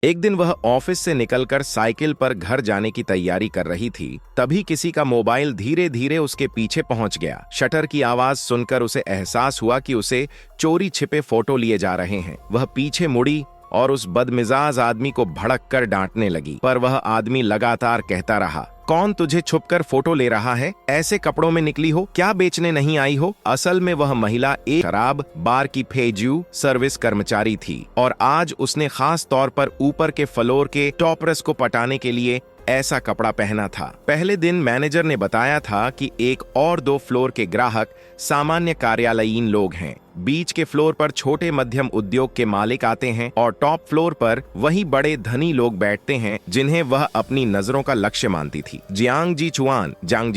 एक दिन वह ऑफिस से निकलकर साइकिल पर घर जाने की तैयारी कर रही थी। तभी किसी का मोबाइल धीरे धीरे उसके पीछे पहुंच गया। शटर की आवाज सुनकर उसे एहसास हुआ कि उसे चोरी छिपे फोटो लिए जा रहे हैं। वह पीछे मुड़ी और उस बदमिजाज आदमी को भड़क कर डांटने लगी, पर वह आदमी लगातार कहता रहा, कौन तुझे छुपकर फोटो ले रहा है? ऐसे कपड़ों में निकली हो? क्या बेचने नहीं आई हो? असल में वह महिला एक शराब बार की फेजू सर्विस कर्मचारी थी और आज उसने खास तौर पर ऊपर के फ्लोर के टॉपरस को पटाने के लिए ऐसा कपड़ा पहना था। पहले दिन मैनेजर ने बताया था कि एक और दो फ्लोर के ग्राहक सामान्य कार्यालयीन लोग हैं। बीच के फ्लोर पर छोटे मध्यम उद्योग के मालिक आते हैं और टॉप फ्लोर पर वही बड़े धनी लोग बैठते हैं जिन्हें वह अपनी नजरों का लक्ष्य मानती थी। जियांग जी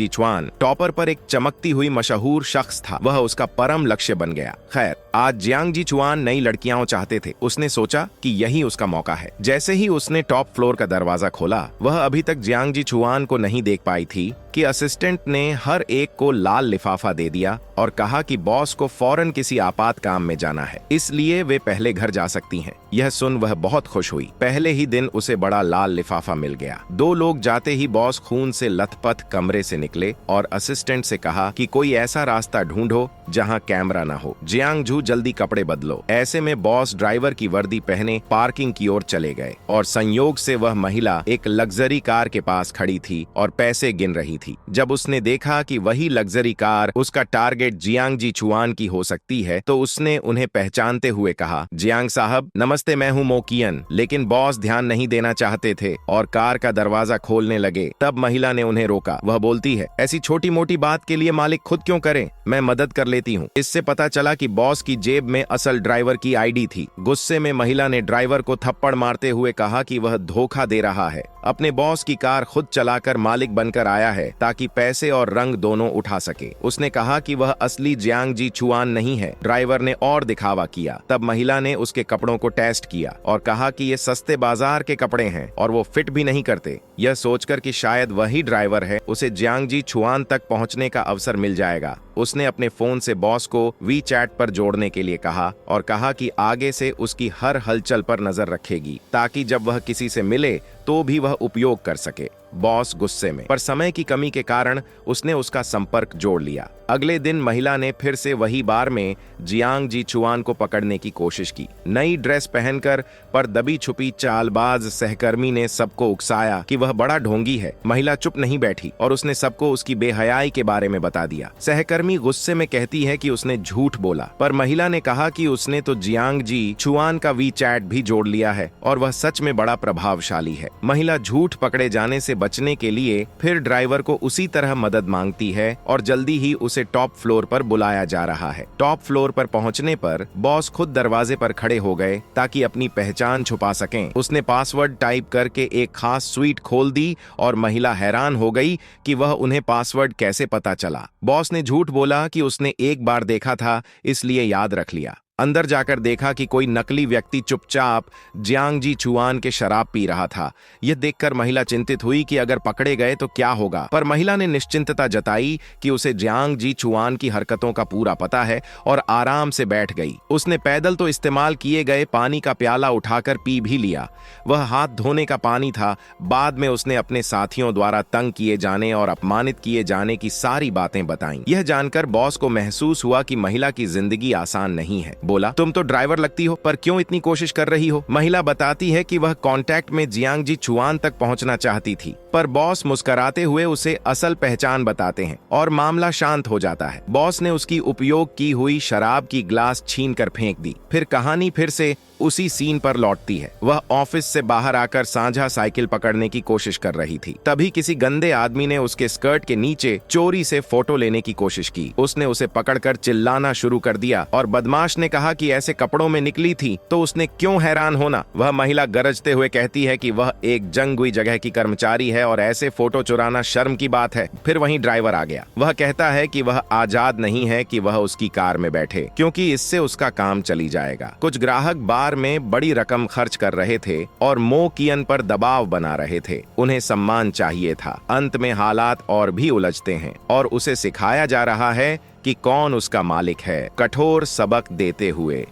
चुआन टॉपर पर एक चमकती हुई मशहूर शख्स था। वह उसका परम लक्ष्य बन गया। खैर, आज जियांग जी चुआन नई लड़कियां चाहते थे। उसने सोचा कि यही उसका मौका है। जैसे ही उसने टॉप फ्लोर का दरवाजा खोला, वह अभी तक जियांग जी चुआन को नहीं देख पाई थी कि असिस्टेंट ने हर एक को लाल लिफाफा दे दिया और कहा कि बॉस को फौरन किसी आपात काम में जाना है, इसलिए वे पहले घर जा सकती हैं। यह सुन वह बहुत खुश हुई। पहले ही दिन उसे बड़ा लाल लिफाफा मिल गया। दो लोग जाते ही बॉस खून से लथपथ कमरे से निकले और असिस्टेंट से कहा कि कोई ऐसा रास्ता ढूंढो जहां कैमरा ना हो। जियांग जू, जल्दी कपड़े बदलो। ऐसे में बॉस ड्राइवर की वर्दी पहने पार्किंग की ओर चले गए और संयोग से वह महिला एक लग्जरी कार के पास खड़ी थी और पैसे गिन रही थी। जब उसने देखा कि वही लग्जरी कार उसका टारगेट जियांग जी चुआन की हो सकती है, तो उसने उन्हें पहचानते हुए कहा, जियांग साहब नमस्ते, मैं हूँ मोकियन। लेकिन बॉस ध्यान नहीं देना चाहते थे और कार का दरवाजा खोलने लगे। तब महिला ने उन्हें रोका। वह बोलती है, ऐसी छोटी मोटी बात के लिए मालिक खुद क्यों करें, मैं मदद कर लेती हूँ। इससे पता चला कि बॉस की जेब में असल ड्राइवर की आईडी थी। गुस्से में महिला ने ड्राइवर को थप्पड़ मारते हुए कहा कि वह धोखा दे रहा है। अपने बॉस की कार खुद चलाकर मालिक बनकर आया है ताकि पैसे और रंग दोनों उठा सके। उसने कहा कि वह असली जियांग जी चुआन नहीं है। ड्राइवर ने और दिखावा किया। तब महिला ने उसके कपड़ों को टेस्ट किया और कहा कि ये सस्ते बाजार के कपड़े हैं और वो फिट भी नहीं करते। यह सोचकर कि शायद वही ड्राइवर है, उसे जियांग जी चुआन तक पहुंचने का अवसर मिल जाएगा। उसने अपने फोन से बॉस को वी-चैट पर जोड़ने के लिए कहा और कहा कि आगे से उसकी हर हलचल पर नजर रखेगी ताकि जब वह किसी से मिले तो भी वह उपयोग कर सके। बॉस गुस्से में, पर समय की कमी के कारण उसने उसका संपर्क जोड़ लिया। अगले दिन महिला ने फिर से वही बार में जियांग जी चुआन को पकड़ने की कोशिश की। नई ड्रेस पहनकर, पर दबी छुपी चालबाज सहकर्मी ने सबको उकसाया कि वह बड़ा ढोंगी है। महिला चुप नहीं बैठी और उसने सबको उसकी बेहयाई के बारे में बता दिया। सहकर्मी गुस्से में कहती है कि उसने झूठ बोला, पर महिला ने कहा कि उसने तो जियांग जी चुआन का वी-चैट भी जोड़ लिया है और वह सच में बड़ा प्रभावशाली है। महिला झूठ पकड़े जाने से बचने के लिए फिर ड्राइवर को उसी तरह मदद मांगती है और जल्दी ही उसे टॉप फ्लोर पर बुलाया जा रहा है। टॉप फ्लोर पर पहुंचने पर बॉस खुद दरवाजे पर खड़े हो गए ताकि अपनी पहचान छुपा सकें। उसने पासवर्ड टाइप करके एक खास स्वीट खोल दी और महिला हैरान हो गई कि वह उन्हें पासवर्ड कैसे पता चला। बॉस ने झूठ बोला कि उसने एक बार देखा था इसलिए याद रख लिया। अंदर जाकर देखा कि कोई नकली व्यक्ति चुपचाप जियांग जी चुआन के शराब पी रहा था। यह देखकर महिला चिंतित हुई कि अगर पकड़े गए तो क्या होगा, पर महिला ने निश्चिंतता जताई कि उसे जियांग जी चुआन की हरकतों का पूरा पता है और आराम से बैठ गई। उसने पैदल तो इस्तेमाल किए गए पानी का प्याला उठाकर पी भी लिया। वह हाथ धोने का पानी था। बाद में उसने अपने साथियों द्वारा तंग किए जाने और अपमानित किए जाने की सारी बातें बताईं। यह जानकर बॉस को महसूस हुआ कि महिला की जिंदगी आसान नहीं है। बोला, तुम तो ड्राइवर लगती हो, पर क्यों इतनी कोशिश कर रही हो? महिला बताती है कि वह कांटेक्ट में जियांग जी चुआन तक पहुंचना चाहती थी, पर बॉस मुस्कुराते हुए उसे असल पहचान बताते हैं और मामला शांत हो जाता है। बॉस ने उसकी उपयोग की हुई शराब की ग्लास छीन कर फेंक दी। फिर कहानी फिर से उसी सीन पर लौटती है। वह ऑफिस से बाहर आकर साझा साइकिल पकड़ने की कोशिश कर रही थी। तभी किसी गंदे आदमी ने उसके स्कर्ट के नीचे चोरी से फोटो लेने की कोशिश की। उसने उसे पकड़कर चिल्लाना शुरू कर दिया और बदमाश ने कहा कि ऐसे कपड़ों में निकली थी तो उसने क्यों हैरान होना। वह महिला गरजते हुए कहती है कि वह एक जंग हुई जगह की कर्मचारी है और ऐसे फोटो चुराना शर्म की बात है। फिर वहीं ड्राइवर आ गया। वह कहता है कि वह आजाद नहीं है कि वह उसकी कार में बैठे, क्योंकि इससे उसका काम चली जाएगा। कुछ ग्राहक बार में बड़ी रकम खर्च कर रहे थे और मो कियन पर दबाव बना रहे थे। उन्हें सम्मान चाहिए था। अंत में हालात और भी उलझते हैं और उसे सिखाया जा रहा है कि कौन उसका मालिक है, कठोर सबक देते हुए।